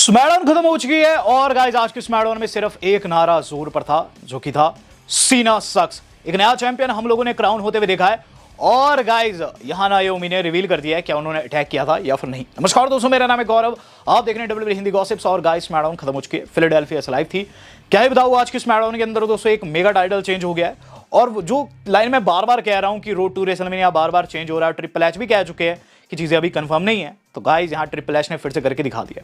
SmackDown खत्म हो चुकी है और गाइस आज के स्मैकडाउन में सिर्फ एक नारा जोर पर था जो कि था सीना सक्स। एक नया चैंपियन हम लोगों ने क्राउन होते हुए देखा है और गाइस यहां नायोमी ने रिवील कर दिया है क्या उन्होंने अटैक किया था या फिर नहीं। नमस्कार दोस्तों, मेरा नाम है गौरव, आप देख रहे हैं डब्ल्यूडब्ल्यूई हिंदी गॉसिप्स। और गाइस स्मैकडाउन खत्म हो चुकी है, फिलाडेल्फिया से लाइव थी। क्या ही बताऊं, आज के स्मैकडाउन के अंदर दोस्तों एक मेगा टाइटल चेंज हो गया है और जो लाइन में बार बार कह रहा हूं कि रोड टू रेसलमेनिया बार बार चेंज हो रहा है, ट्रिपल एच भी कह चुके हैं कि चीजें अभी कंफर्म नहीं है, तो गाइस यहां ट्रिपल एच ने फिर से करके दिखा दिया।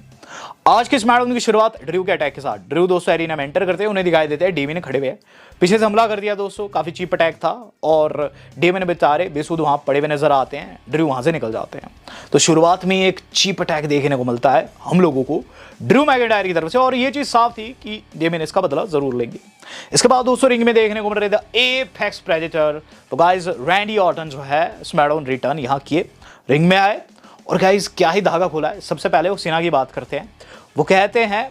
आज के स्मैकडाउन की शुरुआत ड्रू के अटैक के साथ। ड्रू दोस्तों एरिना में एंटर करते हैं, उन्हें दिखाई देते हैं डेमी ने खड़े हुए हैं, पीछे से हमला कर दिया दोस्तों। काफी चीप अटैक था और डेमी ने बेचारे बेसुध वहां पड़े हुए नजर आते हैं, ड्रू वहां से निकल जाते हैं। तो शुरुआत में एक चीप अटैक देखने को मिलता है हम लोगों को ड्रू मैकिंटायर की तरफ से और ये चीज साफ थी कि डेमी ने इसका बदला जरूर लेंगे। इसके बाद दोस्तों रिंग में देखने को मिल रहे थे एपेक्स प्रेडेटर। तो गाइस रैंडी ऑर्टन जो है स्मैकडाउन रिटर्न यहां किए, रिंग में आए और गाइस क्या ही धागा खोला है। सबसे पहले वो सीना की बात करते हैं, वो कहते हैं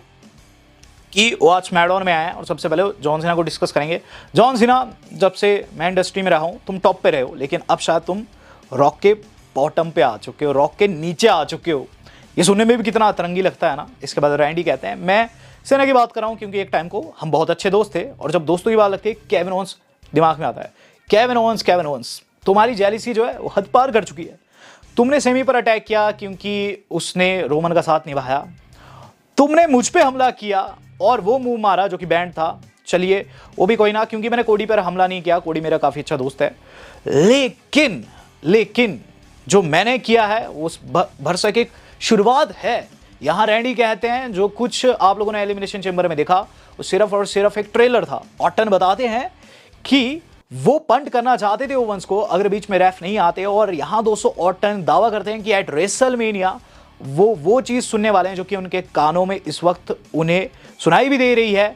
कि वो आज स्मैकडाउन में आए हैं और सबसे पहले जॉन सीना को डिस्कस करेंगे। जॉन सीना, जब से मैं इंडस्ट्री में रहा हूं तुम टॉप पे रहे हो, लेकिन अब शायद तुम रॉक के बॉटम पे आ चुके हो, रॉक के नीचे आ चुके हो। ये सुनने में भी कितना अतरंगी लगता है ना। इसके बाद रैंडी कहते हैं मैं सीना की बात कर रहा हूं क्योंकि एक टाइम को हम बहुत अच्छे दोस्त थे और जब दोस्तों की बात लगती है केविन ओवेंस दिमाग में आता है। केविन ओवेंस तुम्हारी जेलिसी जो है वो हद पार कर चुकी है। तुमने सेमी पर अटैक किया क्योंकि उसने रोमन का साथ निभाया, तुमने मुझ पे हमला किया और वो मुंह मारा जो कि बैंड था। चलिए वो भी कोई ना, क्योंकि मैंने कोडी पर हमला नहीं किया, कोडी मेरा काफी अच्छा दोस्त है। लेकिन जो मैंने किया है वो भरसक की शुरुआत है। यहां रैंडी कहते हैं जो कुछ आप लोगों ने एलिमिनेशन चेंबर में देखा वो सिर्फ और सिर्फ एक ट्रेलर था। ऑर्टन बताते हैं कि वो पंट करना चाहते थे ओवेंस को अगर बीच में रेफ नहीं आते, और यहां दोस्तों ऑर्टन दावा करते हैं कि एट रेसलमेनिया वो चीज सुनने वाले हैं जो कि उनके कानों में इस वक्त उन्हें सुनाई भी दे रही है।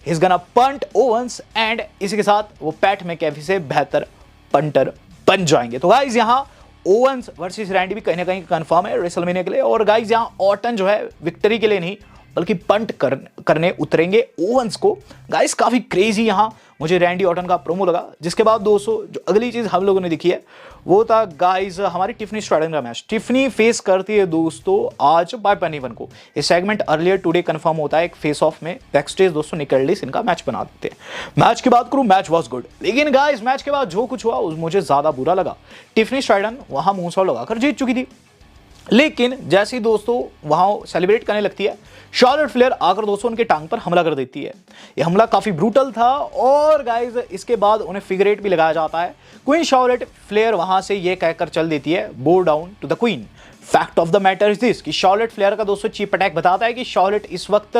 He is gonna punt Owens and इसी के साथ वो पैट मैकेफी से बेहतर पंटर बन जाएंगे। तो गाइस यहां ओवेंस वर्सेस रैंडी भी कहीं ना कहीं कंफर्म है रेसलमेनिया के लिए। और गाइस यहां ऑर्टन जो है विक्ट्री के लिए नहीं बल्कि पंट करने उतरेंगे ओवेंस को। गाइस काफी क्रेजी यहां मुझे रैंडी ऑर्टन का प्रोमो लगा। जिसके बाद दोस्तों जो अगली चीज हम लोगों ने देखी है वो था गाइस हमारी टिफनी स्ट्रैटन का मैच। टिफनी फेस करती है दोस्तों आज बाय पेनीवन को। ये सेगमेंट अर्लियर टुडे कंफर्म होता है एक फेस ऑफ में। बैकस्टेज दोस्तों निकललिस इनका मैच बना देते हैं। मैच की बात करूं, मैच वाज गुड, लेकिन गाइस मैच के बाद जो कुछ हुआ मुझे ज्यादा बुरा लगा। टिफनी स्ट्रैटन वहां मूनसॉल्ट लगाकर जीत चुकी थी, लेकिन जैसे ही दोस्तों वहां सेलिब्रेट करने लगती है शार्लेट फ्लेयर आकर दोस्तों उनके टांग पर हमला कर देती है। यह हमला काफी ब्रूटल था और गाइस इसके बाद उन्हें फिगर 8 भी लगाया जाता है। क्वीन शार्लेट फ्लेयर वहां से यह कहकर चल देती है bow down to the queen. Fact of the matter is this कि शार्लेट फ्लेयर का दोस्तों चीप अटैक बताता है कि शार्लेट इस वक्त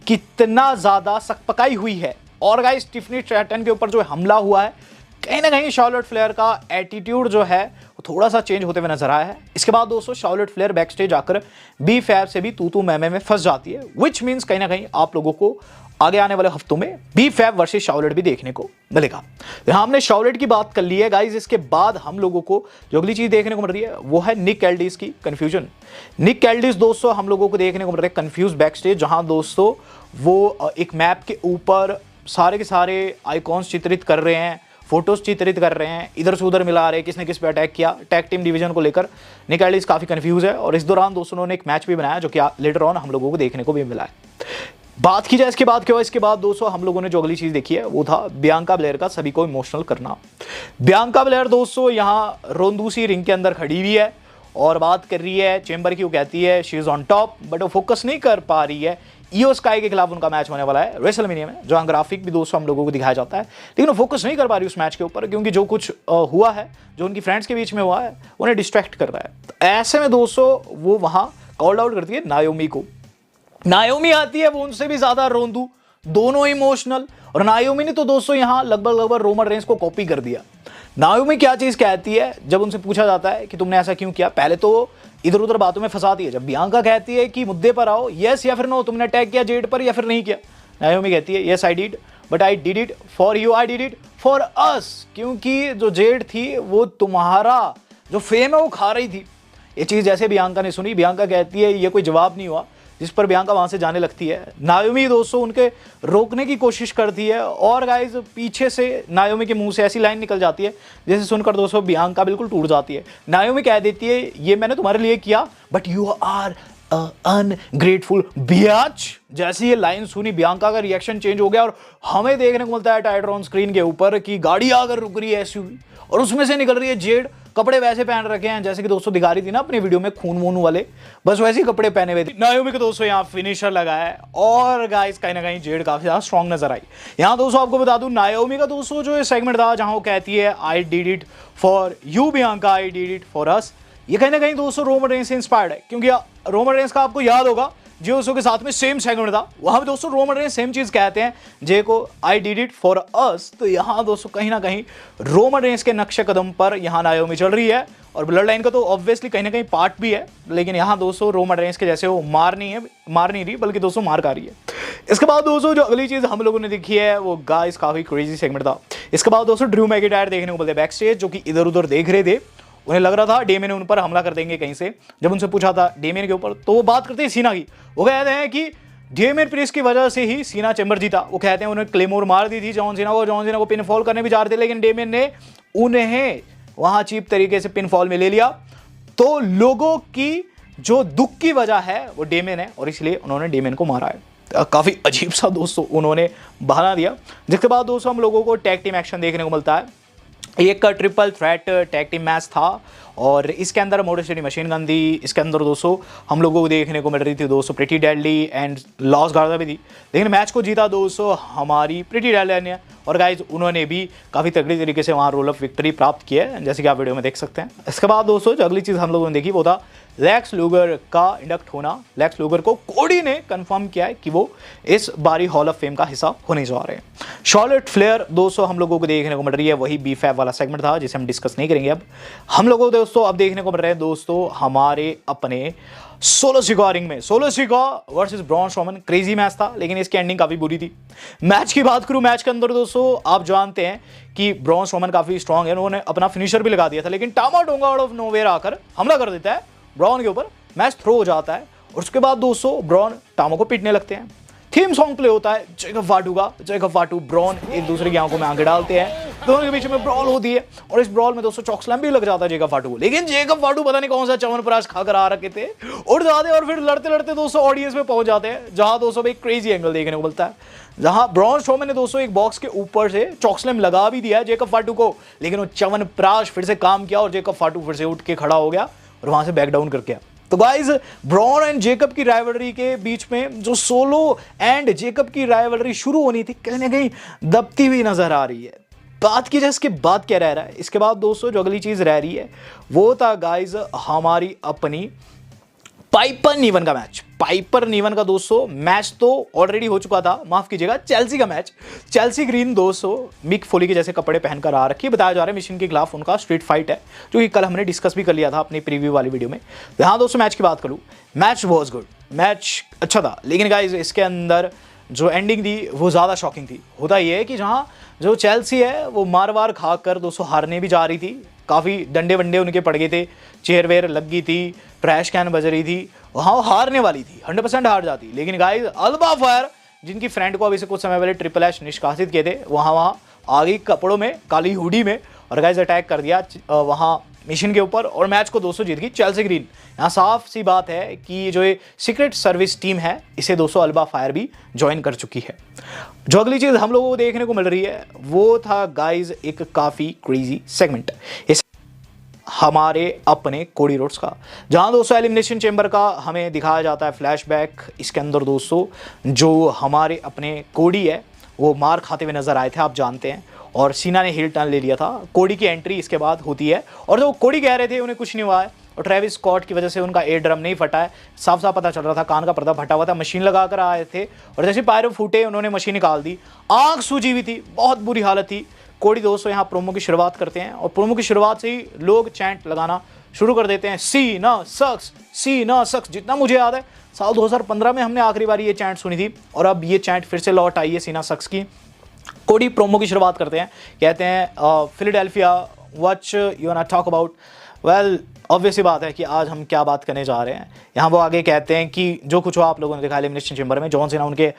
कितना ज्यादा सकपकाई हुई है। और गाइस टिफनी स्ट्रैटन के ऊपर जो हमला हुआ है कहीं ना कहीं शार्लेट फ्लेयर का एटीट्यूड जो है वो थोड़ा सा चेंज होते हुए नजर आया है। इसके बाद दोस्तों शार्लेट फ्लेयर बैक स्टेज आकर बी फैब से भी तू मैमे में फंस जाती है, विच मीन्स कहीं ना कहीं आप लोगों को आगे आने वाले हफ्तों में बी फैब वर्सेस शार्लेट भी देखने को मिलेगा। यहां हमने शार्लेट की बात कर ली है गाइस। इसके बाद हम लोगों को जो अगली चीज देखने को मिल रही है वो है निक एल्डिस की कंफ्यूजन। निक एल्डिस दोस्तों हम लोगों को देखने को मिल रहा है कंफ्यूज बैक स्टेज, जहां दोस्तों वो एक मैप के ऊपर सारे के सारे आइकॉन्स चित्रित कर रहे हैं, फोटोज चित्रित कर रहे हैं, इधर से उधर मिला रहे हैं किसने किस पे अटैक किया। टैग टीम डिवीजन को लेकर निक एल्डिस काफी कंफ्यूज है और इस दौरान दोस्तों ने एक मैच भी बनाया जो कि लेटर ऑन हम लोगों को देखने को भी मिला है। बात की जाए इसके बाद क्या हुआ, इसके बाद दोस्तों हम लोगों ने जो अगली चीज देखी है वो था बियांका ब्लेयर का सभी को इमोशनल करना। बियांका ब्लेयर दोस्तों यहाँ रोंदूसी रिंग के अंदर खड़ी हुई है और बात कर रही है चेंबर की। वो कहती है she is on top, but वो फोकस नहीं कर पा रही है। ईओ स्काई के खिलाफ उनका मैच होने वाला है रेसलमेनिया में, जहां ग्राफिक भी दोस्तों हम लोगों को दिखाया जाता है, लेकिन वो फोकस नहीं कर पा रही उस मैच के ऊपर क्योंकि जो कुछ हुआ है, जो उनकी फ्रेंड्स के बीच में हुआ है, उन्हें डिस्ट्रैक्ट कर रहा है। तो ऐसे में दोस्तों वो वहां कॉल आउट करती है नायोमी को। नायोमी आती है, वो उनसे भी ज्यादा रोंदू, दोनों इमोशनल। और नायोमी ने तो दोस्तों यहां लगभग रोमन रेंस को कॉपी कर दिया। नायोमी क्या चीज कहती है जब उनसे पूछा जाता है कि तुमने ऐसा क्यों किया, पहले तो इधर उधर बातों में फंसाती है। जब बियांका कहती है कि मुद्दे पर आओ, यस या फिर नो, तुमने अटैक किया जेड पर या फिर नहीं किया, नायोमी कहती है yes I did, but I did it for you, I did it for us, क्योंकि जो जेड थी वो तुम्हारा जो फेम है वो खा रही थी। ये चीज जैसे बियांका ने सुनी, बियांका कहती है ये कोई जवाब नहीं हुआ, जिस पर बियांका वहां से जाने लगती है। नायोमी दोस्तों उनके रोकने की कोशिश करती है और गाइस पीछे से नायोमी के मुंह से ऐसी लाइन निकल जाती है जैसे सुनकर दोस्तों बियांका बिल्कुल टूट जाती है। नायोमी कह देती है ये मैंने तुम्हारे लिए किया, बट यू आर अनग्रेटफुल बियाच। जैसे ये लाइन सुनी बियांका का रिएक्शन चेंज हो गया और हमें देखने को मिलता है टाइटर ऑन स्क्रीन के ऊपर कि गाड़ी आकर रुक रही है एसयूवी और उसमें से निकल रही है जेड। कपड़े वैसे पहन रखे हैं जैसे कि दोस्तों दिखा रही थी ना अपनी वीडियो में खून वून वाले, बस वैसे ही कपड़े पहने हुए थे। नायोमी के दोस्तों यहाँ फिनिशर लगा है और गाइस कहीं ना कहीं जेड काफी ज्यादा स्ट्रॉन्ग नजर आई। यहाँ दोस्तों आपको बता दूं नायोमी का दोस्तों जो सेगमेंट था जहां वो कहती है I did it for you Bianca, I did it for us, ये कहीं ना कहीं दोस्तों रोमन रेंस से इंस्पायर्ड है क्योंकि रोमन रेंस का आपको याद होगा जो उसो के साथ में सेम सेगमेंट था, वहां पे दोस्तों रोमन रेंस सेम चीज कहते हैं जे को I did it for us. तो यहाँ दोस्तों कहीं ना कहीं रोमन रेंस के नक्शे कदम पर यहाँ नायोमी चल रही है और ब्लड लाइन का तो ऑब्वियसली कहीं ना कहीं पार्ट भी है, लेकिन यहाँ दोस्तों रोमन रेंस के जैसे वो मार नहीं रही बल्कि दोस्तों मार खा रही है। इसके बाद दोस्तों जो अगली चीज हम लोगों ने देखी है वो गाइस काफी क्रेजी सेगमेंट था। इसके बाद दोस्तों ड्रू मैकिंटायर देखने को मिलते बैक स्टेज, जो कि इधर उधर देख रहे थे, उन्हें लग रहा था डेमियन उन पर हमला कर देंगे कहीं से। जब उनसे पूछा था डेमियन के ऊपर तो वो बात करते हैं सीना की, वो कहते हैं कि डेमियन प्रीस्ट की वजह से ही सीना चैम्बर जीता। वो कहते हैं उन्हें क्लेमोर मार दी थी जॉन सीना को पिनफॉल करने भी जा रहे थे, लेकिन डेमियन ने उन्हें वहां चीप तरीके से पिनफॉल में ले लिया। तो लोगों की जो दुख की वजह है वो डेमियन है और इसलिए उन्होंने डेमियन को मारा है। काफी अजीब सा दोस्तों उन्होंने बहाना दिया। जिसके बाद दोस्तों हम लोगों को टैग टीम एक्शन देखने को मिलता है। एक triple threat tag team match था और इसके अंदर मोटर सिटी मशीन गन थी। इसके अंदर दोस्तों हम लोगों को देखने को मिल रही थी दोस्तों प्रिटी डेडली एंड लॉस गार्दा भी थी, लेकिन मैच को जीता दोस्तों हमारी प्रिटी डेडली ने और गाइज उन्होंने भी काफ़ी तगड़ी तरीके से वहाँ रोल ऑफ विक्ट्री प्राप्त किया है, जैसे कि आप वीडियो में देख सकते हैं। इसके बाद दोस्तों जो अगली चीज़ हम लोगों ने देखी वो था लेक्स लूगर का इंडक्ट होना। लेक्स लूगर को कोडी ने कंफर्म किया है कि वो इस बारी हॉल ऑफ फेम का हिस्सा होने जा रहे हैं। शॉर्लेट फ्लेयर दोस्तों हम लोगों को देखने को मिल रही है, वही बीफैब वाला सेगमेंट था जिसे हम डिस्कस नहीं करेंगे। अब हम लोगों को दोस्तों अब देखने को मिल रहे हैं दोस्तों हमारे अपने सोलो सिका रिंग में। सोलो सिका versus Braun Strowman crazy match था, लेकिन इसकी एंडिंग काफी बुरी थी। मैच की बात करूं, मैच के अंदर दोस्तों आप जानते हैं कि ब्रॉन स्ट्रोमन काफी स्ट्रांग है, उन्होंने अपना फिनिशर भी लगा दिया था, लेकिन टामा टोंगा आउट ऑफ नोवेयर आकर हमला कर देता है ब्रॉन के ऊपर, मैच थ्रो हो जाता है और उसके बाद दोस्तों ब्रॉन टामो को पीटने लगते हैं। थीम सॉन्ग प्ले होता है जेकब फाटू का। जेकब फाटू ब्रॉन एक दूसरे की आंखों में आंखें डालते हैं, दोनों के बीच में ब्रॉल होती है और इस ब्रॉल में दोस्तों चॉक स्लैम भी लग जाता है जेकब फाटू को, लेकिन जेकब फाटू पता नहीं कौन सा च्यवनप्राश खाकर आ रखे थे, उड़ जाते और फिर लड़ते लड़ते दोस्तों ऑडियंस में पहुंच जाते हैं, जहां दोस्तों एक क्रेजी एंगल देखने को मिलता है, जहां ब्रॉन स्ट्रोमन ने दोस्तों एक बॉक्स के ऊपर से चॉक स्लैम लगा भी दिया जेकब फाटू को, लेकिन वो च्यवनप्राश फिर से काम किया और जेकब फाटू फिर से उठ के खड़ा हो गया और वहां से बैक डाउन करके। तो गाइज ब्रॉन एंड जेकब की राइवलरी के बीच में जो सोलो एंड जेकब की राइवलरी शुरू होनी थी कहीं ना कहीं दबती हुई नजर आ रही है। बात की जाए इसके बाद क्या रह रहा है, इसके बाद दोस्तों जो अगली चीज रह रही है वो था गाइज हमारी अपनी पाइपर नीवन का मैच। पाइपर नीवन का दोस्तों मैच तो ऑलरेडी हो चुका था, माफ कीजिएगा चेल्सी का मैच। चेल्सी ग्रीन दोस्तों मिक फोली के जैसे कपड़े पहनकर आ रखी है, बताया जा रहा है मिशन के खिलाफ उनका स्ट्रीट फाइट है, जो कि कल हमने डिस्कस भी कर लिया था अपनी प्रीव्यू वाली वीडियो में। तो यहाँ दोस्तों मैच की बात करूँ, मैच वॉज गुड, मैच अच्छा था, लेकिन गाइज इसके अंदर जो एंडिंग थी वो ज़्यादा शॉकिंग थी। होता ये है कि जहाँ जो चेल्सी है वो मार वार खाकर दोस्तों हारने भी जा रही थी, काफ़ी डंडे वंडे उनके पड़ गए थे, चेयर वेयर लग गई थी, ट्रैश कैन बज रही थी, वहाँ वो हारने वाली थी, 100% हार जाती, लेकिन गाइस अल्बा फायर जिनकी फ्रेंड को अभी से कुछ समय पहले ट्रिपल एच निष्कासित किए थे वहाँ आ गई कपड़ों में, काली हुडी में, और गाइस अटैक कर दिया वहाँ मिशन के ऊपर और मैच को दोस्तों जीत गई चेल्सी ग्रीन। यहाँ साफ सी बात है कि जो ये सीक्रेट सर्विस टीम है इसे दोस्तों अल्बा फायर भी ज्वाइन कर चुकी है। जो अगली चीज हम लोगों को देखने को मिल रही है वो था गाइज एक काफी क्रेजी सेगमेंट हमारे अपने कोडी रोड्स का, जहां दोस्तों एलिमिनेशन चेंबर का हमें दिखाया जाता है फ्लैशबैक। इसके अंदर दोस्तों जो हमारे अपने कोडी है वो मार खाते हुए नजर आए थे, आप जानते हैं, और सीना ने हिल टर्न ले लिया था। कोडी की एंट्री इसके बाद होती है और जो कोडी कह रहे थे उन्हें कुछ नहीं हुआ है और ट्रेविस स्कॉट की वजह से उनका एयर ड्रम नहीं फटा है, साफ साफ पता चल रहा था, कान का पर्दा फटा हुआ था, मशीन लगाकर आए थे और जैसे पायरो फूटे उन्होंने मशीन निकाल दी, आंख सूजी हुई थी, बहुत बुरी हालत थी। कोडी दोस्तों यहाँ प्रोमो की शुरुआत करते हैं और प्रोमो की शुरुआत से ही लोग चैंट लगाना शुरू कर देते हैं, सी ना सक्स, सी ना सक्स। जितना मुझे याद है साल 2015 में हमने आखिरी बार ये चैंट सुनी थी और अब ये चैंट फिर से लौट आई है सीना सक्स की। कोडी प्रोमो की शुरुआत करते हैं, कहते हैं Philadelphia what you want to talk about. Well obvious सी बात है कि आज हम क्या बात करने जा रहे हैं। यहाँ वो आगे कहते हैं कि जो कुछ आप लोगों ने देखा एलिमिनेशन चेंबर में, जॉन सीना उनके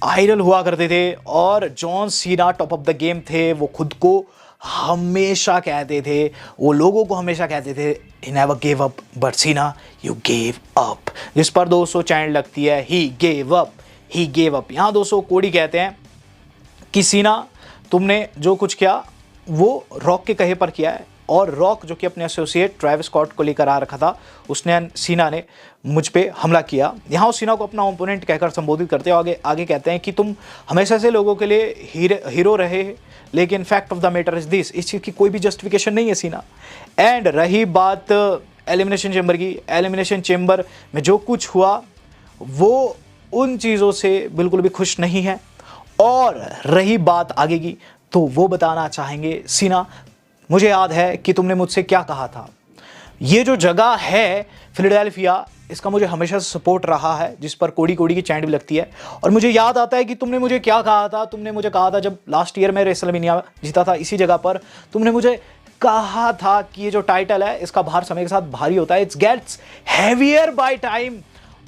आइडल हुआ करते थे और John Cena top of the game थे, वो खुद को हमेशा कहते थे, वो लोगों को हमेशा कहते थे he never gave up, but सीना यू गेव अप, जिस पर दोस्तों चैन लगती है he gave up, he gave up. यहाँ दोस्तों कोडी कहते हैं कि सीना तुमने जो कुछ किया वो रॉक के कहे पर किया है, और रॉक जो कि अपने एसोसिएट ट्रेविस स्कॉट को लेकर आ रखा था, उसने सीना ने मुझ पे हमला किया। यहाँ उस सीना को अपना ओपोनेंट कहकर संबोधित करते हैं, आगे कहते हैं कि तुम हमेशा से लोगों के लिए हीरो रहे, लेकिन fact of the matter is this, इस चीज़ की कोई भी जस्टिफिकेशन नहीं है सीना। एंड रही बात एलिमिनेशन चेंबर की, एलिमिनेशन चेंबर में जो कुछ हुआ वो उन चीज़ों से बिल्कुल भी खुश नहीं है। और रही बात आगे की, तो वो बताना चाहेंगे सीना, मुझे याद है कि तुमने मुझसे क्या कहा था, ये जो जगह है फिलाडेल्फिया, इसका मुझे हमेशा सपोर्ट रहा है, जिस पर कोडी की चैंट भी लगती है। और मुझे याद आता है कि तुमने मुझे क्या कहा था, तुमने मुझे कहा था जब लास्ट ईयर में रेसलमेनिया जीता था इसी जगह पर, तुमने मुझे कहा था कि ये जो टाइटल है इसका भार समय के साथ भारी होता है, it's gets heavier by time.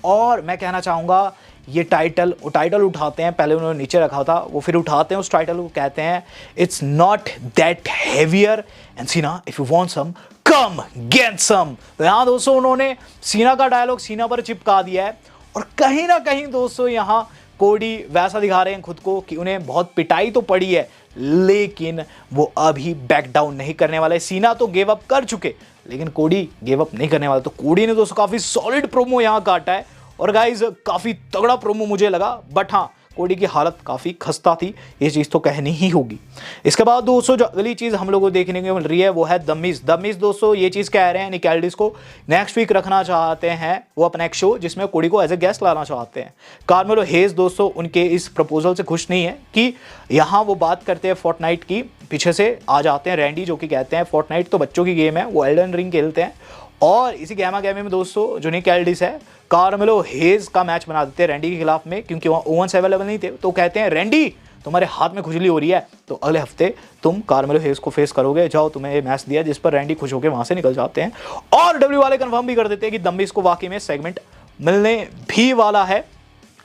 और मैं कहना चाहूँगा ये टाइटल उठाते हैं, पहले उन्होंने नीचे रखा था, वो फिर उठाते हैं उस टाइटल को, कहते हैं it's not that heavier and सीना if you want some come get some. तो यहाँ दोस्तों उन्होंने सीना का डायलॉग सीना पर चिपका दिया है। और कहीं ना कहीं दोस्तों यहाँ कोडी वैसा दिखा रहे हैं खुद को कि उन्हें बहुत पिटाई तो पड़ी है, लेकिन वो अभी बैक डाउन नहीं करने वाले। सीना तो गिव अप कर चुके, लेकिन कोडी गिव अप नहीं करने वाला। तो कोडी ने दोस्तों काफी सॉलिड प्रोमो यहाँ काटा है, और गाइज काफ़ी तगड़ा प्रोमो मुझे लगा। बट हाँ, कोडी की हालत काफ़ी खस्ता थी, ये चीज़ तो कहनी ही होगी। इसके बाद दोस्तों जो अगली चीज़ हम लोगों को देखने को मिल रही है वो है द मिज। दोस्तों ये चीज़ कह रहे हैं निक एल्डिस को नेक्स्ट वीक रखना चाहते हैं वो अपना एक शो, जिसमें कोडी को एज ए गेस्ट लाना चाहते हैं। कार्मेलो हेज दोस्तों उनके इस प्रपोजल से खुश नहीं है कि यहाँ वो बात करते हैं फोर्टनाइट की, पीछे से आ जाते हैं रैंडी जो कि कहते हैं फोर्टनाइट तो बच्चों की गेम है, वो एल्डन रिंग खेलते हैं। और इसी गैमा में दोस्तों जो निक एल्डिस है कार्मेलो हेज का मैच बना देते हैं रैंडी के खिलाफ में, क्योंकि वहाँ ओवंस अवेलेबल नहीं थे। तो कहते हैं रैंडी तुम्हारे हाथ में खुजली हो रही है, तो अगले हफ्ते तुम कार्मेलो हेज को फेस करोगे, जाओ तुम्हें ये मैच दिया, जिस पर रैंडी खुश होकर वहां से निकल जाते हैं। और डब्ल्यू वाले कंफर्म भी कर देते हैं कि दम्बिस को वाकई में सेगमेंट मिलने भी वाला है।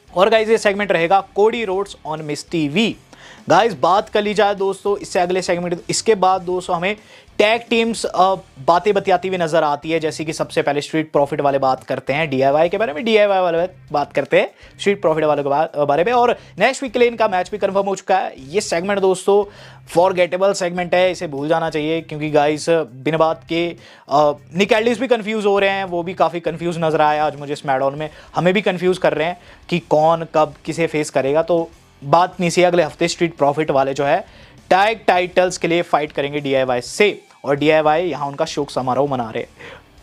और गाइज ये सेगमेंट रहेगा Cody Rhodes on miss TV. Guys बात कर ली जाए दोस्तों इससे अगले सेगमेंट, इसके बाद दोस्तों हमें टैग टीम्स बातें बतियाती हुई नजर आती है, जैसे कि सबसे पहले स्ट्रीट प्रॉफिट वाले बात करते हैं डीआईवाई के बारे में, डीआईवाई वाले बात करते हैं स्ट्रीट प्रॉफिट वाले के बारे में। और नेक्स्ट वीक के लिए इनका मैच भी कंफर्म हो चुका है। ये सेगमेंट दोस्तों फॉरगेटेबल सेगमेंट है, इसे भूल जाना चाहिए, क्योंकि गाइस बिना बात के निक एल्डिस भी कंफ्यूज हो रहे हैं, वो भी काफ़ी कंफ्यूज नजर आया आज मुझे स्मैकडाउन में, हमें भी कंफ्यूज कर रहे हैं कि कौन कब किसे फेस करेगा। तो बात नहीं सी, अगले हफ्ते स्ट्रीट प्रॉफिट वाले जो है टैग टाइटल्स के लिए फाइट करेंगे डीआईवाई से, और डीआईवाई यहाँ उनका शोक समारोह मना रहे।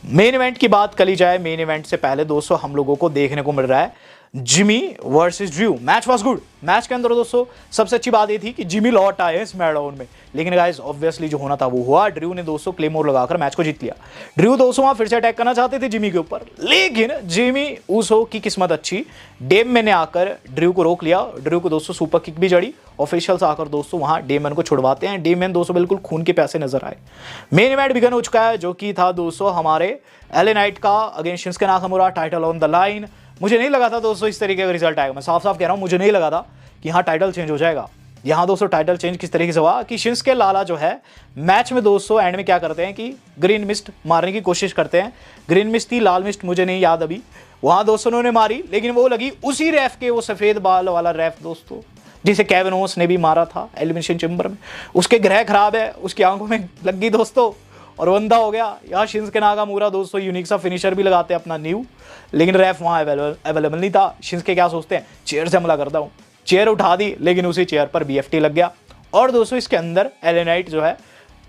मेन इवेंट की बात करी जाए, मेन इवेंट से पहले दोस्तों हम लोगों को देखने को मिल रहा है Jimmy versus Drew. Match was good. Match के अंदर दोस्तों सबसे अच्छी बात ये थी कि जिमी लौट आए स्मैकडाउन में, लेकिन गाइस ऑब्वियसली जो होना था वो हुआ। ड्रू ने दोस्तों क्लेमोर लगाकर मैच को जीत लिया। ड्रू दोस्तों वहां फिर से अटैक करना चाहते थे जिमी के ऊपर, लेकिन जिमी ऊसो की किस्मत अच्छी, डेमन ने आकर ड्रू को रोक लिया। ड्रू को दोस्तों सुपर किक भी जड़ी, ऑफिशियल्स आकर दोस्तों वहां डेमन को छुड़वाते हैं। डेमन दोस्तों बिल्कुल खून के प्यासे नजर आए। मेन इवेंट बिगन हो चुका है, जो कि था दोस्तों हमारे एले नाइट का against Shinsuke Nakamura, title on the line. मुझे नहीं लगा था दोस्तों इस तरीके का रिजल्ट आएगा, मैं साफ साफ कह रहा हूं, मुझे नहीं लगा था कि यहाँ टाइटल चेंज हो जाएगा। यहाँ दोस्तों टाइटल चेंज किस तरीके से हुआ कि शिंसुके लाला जो है मैच में दोस्तों एंड में क्या करते हैं कि ग्रीन मिस्ट मारने की कोशिश करते हैं। ग्रीन मिस्ट थी, लाल मिस्ट मुझे नहीं याद अभी, वहां दोस्तों उन्होंने मारी, लेकिन वो लगी उसी रैफ के, वो सफेद बाल वाला रैफ दोस्तों जिसे केविन ओवेंस ने भी मारा था एलिमिनेशन चेंबर में। उसके ग्रह खराब है, उसकी आंखों में लग गई दोस्तों और वंदा हो गया। यहाँ शिंसुके नाकामुरा दोस्तों यूनिक सा फिनिशर भी लगाते हैं अपना न्यू, लेकिन रैफ वहाँ अवेलेबल नहीं था। शिंसुके क्या सोचते हैं, चेयर से हमला करता हूँ, चेयर उठा दी, लेकिन उसी चेयर पर बीएफटी लग गया। और दोस्तों इसके अंदर एले नाइट जो है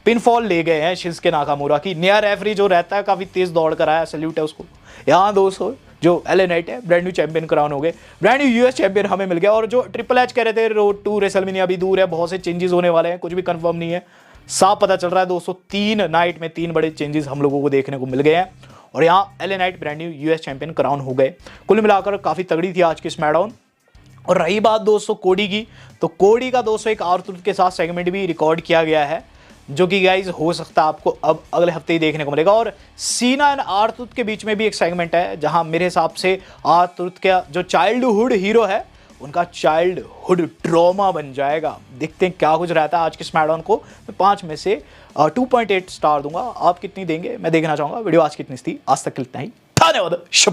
पिनफॉल ले गए हैं शिंसुके नाकामुरा की। नया रेफरी जो रहता है काफ़ी तेज दौड़ कर आया, सैल्यूट है उसको। यहाँ दोस्तों जो एले नाइट है ब्रांड न्यू चैंपियन क्राउन हो गए, ब्रांड न्यू यूएस चैंपियन हमें मिल गया। और जो ट्रिपल एच कह रहे थे रोड टू रेसलमेनिया अभी दूर है, बहुत से चेंजेस होने वाले हैं, कुछ भी कंफर्म नहीं है, साफ पता चल रहा है दोस्तों 3 नाइट में 3 बड़े चेंजेस हम लोगों को देखने को मिल गए हैं। और यहाँ LA Knight brand new US champion crown हो गए। कुल मिलाकर काफ़ी तगड़ी थी आज की स्मैकडाउन। और रही बात दोस्तों कोडी की, तो कोडी का दोस्तों एक आर-ट्रुथ के साथ सेगमेंट भी रिकॉर्ड किया गया है, जो कि गाइज हो सकता है आपको अब अगले हफ्ते ही देखने को मिलेगा। और सीना एंड आर-ट्रुथ के बीच में भी एक सेगमेंट है, जहां मेरे हिसाब से आर-ट्रुथ का जो चाइल्डहुड हीरो है उनका चाइल्डहुड ट्रॉमा बन जाएगा। देखते हैं क्या कुछ रहता है आज के स्मैकडाउन को। मैं 5 में से 2.8 स्टार दूंगा। आप कितनी देंगे मैं देखना चाहूंगा। वीडियो आज कितनी थी, आज तक इतना ही। धन्यवाद। शुभ